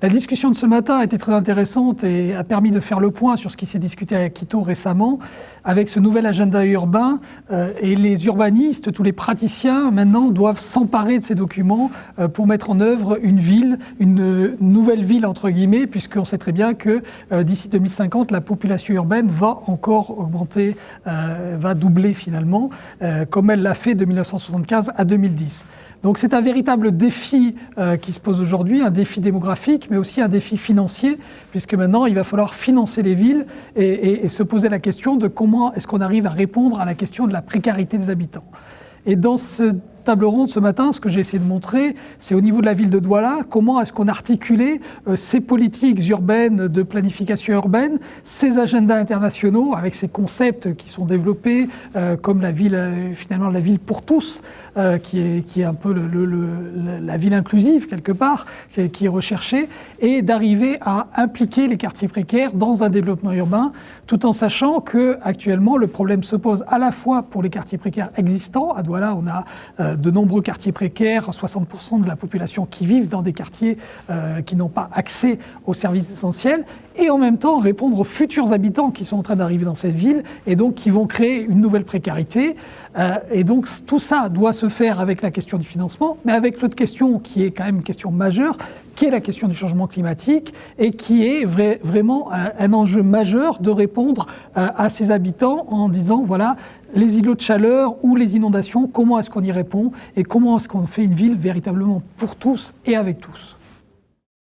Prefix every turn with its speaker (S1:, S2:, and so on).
S1: La discussion de ce matin a été très intéressante et a permis de faire le point sur ce qui s'est discuté à Quito récemment avec ce nouvel agenda urbain. Et les urbanistes, tous les praticiens, maintenant, doivent s'emparer de ces documents pour mettre en œuvre une ville, une nouvelle ville, entre guillemets, puisqu'on sait très bien que d'ici 2050, la population urbaine va encore augmenter, va doubler finalement, comme elle l'a fait de 1975 à 2010. Donc c'est un véritable défi qui se pose aujourd'hui, un défi démographique, mais aussi un défi financier, puisque maintenant il va falloir financer les villes et se poser la question de comment est-ce qu'on arrive à répondre à la question de la précarité des habitants. Et dans ce table ronde ce matin, ce que j'ai essayé de montrer, c'est au niveau de la ville de Douala, comment est-ce qu'on articulait ces politiques urbaines de planification urbaine, ces agendas internationaux avec ces concepts qui sont développés, comme la ville, finalement la ville pour tous, qui est un peu la ville inclusive quelque part, qui est recherchée, et d'arriver à impliquer les quartiers précaires dans un développement urbain, tout en sachant qu'actuellement le problème se pose à la fois pour les quartiers précaires existants. À Douala, on a de nombreux quartiers précaires, 60% de la population qui vivent dans des quartiers qui n'ont pas accès aux services essentiels, et en même temps répondre aux futurs habitants qui sont en train d'arriver dans cette ville et donc qui vont créer une nouvelle précarité. Et donc tout ça doit se faire avec la question du financement, mais avec l'autre question qui est quand même une question majeure, qui est la question du changement climatique et qui est vraiment un enjeu majeur de répondre à ces habitants en disant voilà, les îlots de chaleur ou les inondations, comment est-ce qu'on y répond et comment est-ce qu'on fait une ville véritablement pour tous et avec tous.